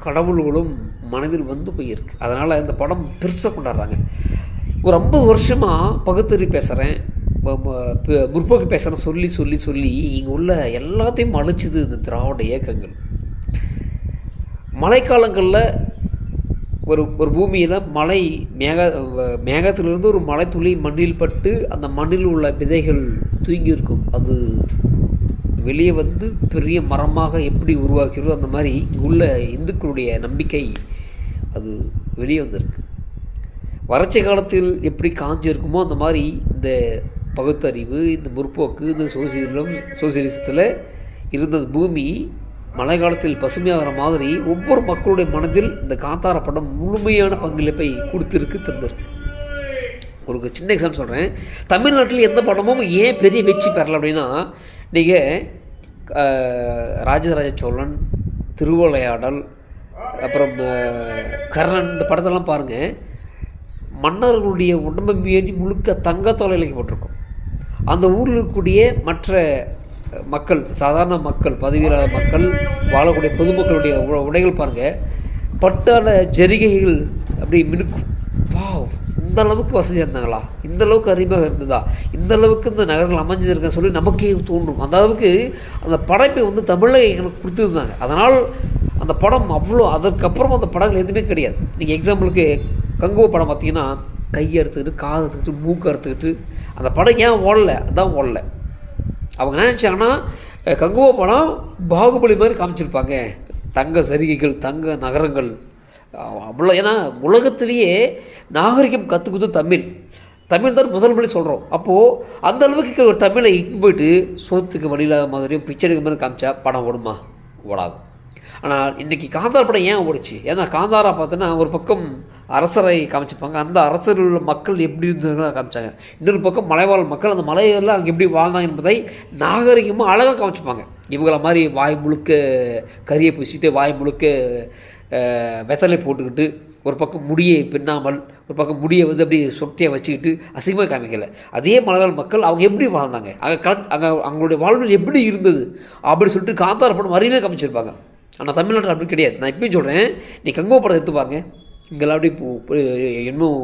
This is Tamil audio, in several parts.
கடவுள்களும் மனதில் வந்து போயிருக்கு. அதனால் இந்த படம் பெருசாக கொண்டாடுறாங்க. ஒரு 50 வருஷமாக பகுத்தறி பேசுகிறேன், முற்போக்கு பேசுகிறேன் சொல்லி சொல்லி சொல்லி இங்கே உள்ள எல்லாத்தையும் அழிச்சுது இந்த திராவிட இயக்கங்கள். மழைக்காலங்களில் ஒரு ஒரு பூமியில் மழை மேகத்திலிருந்து ஒரு மழை துளி மண்ணில் பட்டு அந்த மண்ணில் உள்ள விதைகள் தூங்கியிருக்கும். அது வெளியே வந்து பெரிய மரமாக எப்படி உருவாக்கிறோ அந்த மாதிரி உள்ள இந்துக்களுடைய நம்பிக்கை அது வெளியே வந்திருக்கு. வறட்சி காலத்தில் எப்படி காஞ்சி இருக்குமோ அந்த மாதிரி இந்த பகுத்தறிவு, இந்த முற்போக்கு, இந்த சோசியலிசத்தில் இருந்த பூமி மழை காலத்தில் பசுமையாகிற மாதிரி ஒவ்வொரு மக்களுடைய மனதில் இந்த காந்தார படம் முழுமையான பங்களிப்பை கொடுத்துருக்கு, தந்திருக்கு. ஒரு சின்ன எக்ஸாம்பிள் சொல்கிறேன். தமிழ்நாட்டில் எந்த படமும் ஏன் பெரிய வெற்றி பெறலை அப்படின்னா, நீங்கள் ராஜராஜ சோழன், திருவிளையாடல், அப்புறம் கர்ணன், இந்த படத்தெல்லாம் பாருங்கள். மன்னர்களுடைய உடம்பு மீறி முழுக்க தங்கத்தோலை இழைக்கப்பட்டிருக்கும். அந்த ஊரில் இருக்கக்கூடிய மற்ற மக்கள், சாதாரண மக்கள், பதவியில்லாத மக்கள், வாழக்கூடிய பொதுமக்களுடைய உடைகள் பாருங்கள், பட்டால ஜரிகைகள் அப்படி மினுக்கும். வாவ், இந்த அளவுக்கு வசதியாக இருந்தாங்களா, இந்த அளவுக்கு அறிமுகம் இருந்ததா, இந்த அளவுக்கு இந்த நகரங்கள் அமைஞ்சிருக்கேன்னு சொல்லி நமக்கே தோன்றும். அந்த அளவுக்கு அந்த படைப்பை வந்து தமிழில் எங்களுக்கு கொடுத்துருந்தாங்க. அதனால் அந்த படம் அவ்வளோ, அதற்கப்புறம் அந்த படங்கள் எதுவுமே கிடையாது. நீங்கள் எக்ஸாம்பிளுக்கு கங்குவா படம் பார்த்தீங்கன்னா, கையை எடுத்துக்கிட்டு, காதை எடுத்துக்கிட்டு, மூக்கை எடுத்துக்கிட்டு, அந்த படம் ஏன் ஓடலை, அதான் ஓடலை. அவங்க நினச்சாங்கன்னா கங்குவா படம் பாகுபலி மாதிரி காமிச்சிருப்பாங்க, தங்க சரிகைகள், தங்க நகரங்கள் அவ்வளோ. ஏன்னா உலகத்திலேயே நாகரிகம் கற்றுக்குது தமிழ் தான் முதல் மொழி சொல்கிறோம். அப்போது அந்த அளவுக்கு ஒரு தமிழை இட்டு போயிட்டு சோத்துக்கு வழியில்லாத மாதிரியும் பிச்சை எடுக்க மாதிரி காமிச்சா படம் ஓடுமா? ஓடாது. ஆனால் இன்றைக்கி காந்தார படம் ஏன் ஓடிச்சு? ஏன்னா காந்தாரா பார்த்தோன்னா ஒரு பக்கம் அரசரை காமிச்சிருப்பாங்க, அந்த அரசரில் உள்ள மக்கள் எப்படி இருந்ததுன்னு காமிச்சாங்க. இன்னொரு பக்கம் மலைவாழ் மக்கள், அந்த மலையில் அங்கே எப்படி வாழ்ந்தாங்க என்பதை நாகரிகமாக அழகாக காமிச்சிருப்பாங்க. இவங்கள மாதிரி வாய் முழுக்க கறியை பூசிட்டு, வாய் முழுக்க வெத்தலை போட்டுக்கிட்டு, ஒரு பக்கம் முடியை பின்னாமல், ஒரு பக்கம் முடியை வந்து அப்படி சொட்டையை வச்சுக்கிட்டு அசிங்கமாக காமிக்கலை. அதே மலைவாழ் மக்கள் அவங்க எப்படி வாழ்ந்தாங்க, அங்கே அவங்களுடைய வாழ்வில் எப்படி இருந்தது அப்படின்னு சொல்லிட்டு காந்தார படம் வரையுமே காமிச்சிருப்பாங்க. ஆனால் தமிழ்நாட்டில் அப்படி கிடையாது. நான் இப்பயும் சொல்கிறேன், நீ கங்குவா படத்தை எடுத்து பாருங்க, இங்கெல்லாம் அப்படி இன்னும்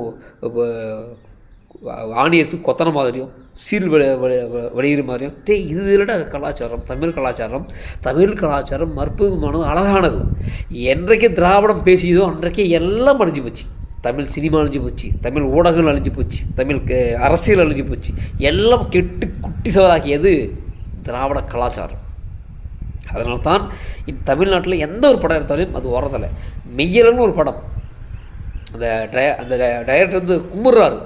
ஆணி எடுத்து கொத்தன மாதிரியும் சீல் வெளியிற மாதிரியும் இது இல்லைடா கலாச்சாரம், தமிழ் கலாச்சாரம் அற்புதமானது, அழகானது. என்றைக்கே திராவிடம் பேசியதோ அன்றைக்கே எல்லாம் அழிஞ்சு போச்சு. தமிழ் சினிமா அழிஞ்சு போச்சு, தமிழ் ஊடகங்கள் அழிஞ்சு போச்சு, தமிழ் அரசியல் அழிஞ்சு போச்சு. எல்லாம் கெட்டு குட்டி சவராக்கியது திராவிட கலாச்சாரம். அதனால தான் தமிழ்நாட்டில் எந்த ஒரு படம் எடுத்தாலும் அது வரதில்லை. மெய்யலன்னு ஒரு படம், அந்த டைரக்டர் வந்து கும்பிட்றாரு,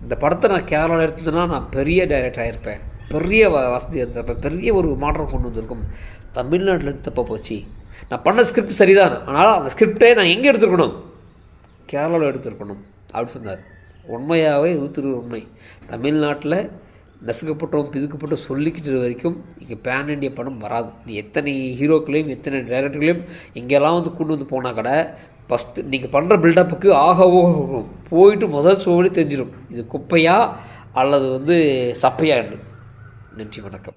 இந்த படத்தை நான் கேரளாவில் எடுத்ததுன்னா நான் பெரிய டைரக்டர் ஆகிருப்பேன், பெரிய வசதி இருந்திருப்பேன், பெரிய ஒரு மாற்றம் கொண்டு வந்திருக்கும். தமிழ்நாட்டில் இருந்து தப்ப போச்சு. நான் பண்ண ஸ்கிரிப்ட் சரிதான், ஆனால் அந்த ஸ்கிரிப்டை நான் எங்கே எடுத்துருக்கணும்? கேரளாவில் எடுத்துருக்கணும் அப்படின்னு சொன்னார். உண்மையாகவே 100 உண்மை. தமிழ்நாட்டில் நசுக்கப்பட்டோம் பிதுக்கப்பட்டோம் சொல்லிக்கிட்டு வரைக்கும் இங்கே பேன் இண்டியா படம் வராது. நீ எத்தனை ஹீரோக்களையும் எத்தனை டைரக்டர்களையும் எங்கெல்லாம் வந்து கொண்டு வந்து போனால் கூட ஃபஸ்ட்டு நீங்கள் பண்ணுற பில்டப்புக்கு ஆகவோ போயிட்டு முதல் ஷோவிலே தெரிஞ்சிடும் இது குப்பையா அல்லது வந்து சப்பையா என்று. நன்றி, வணக்கம்.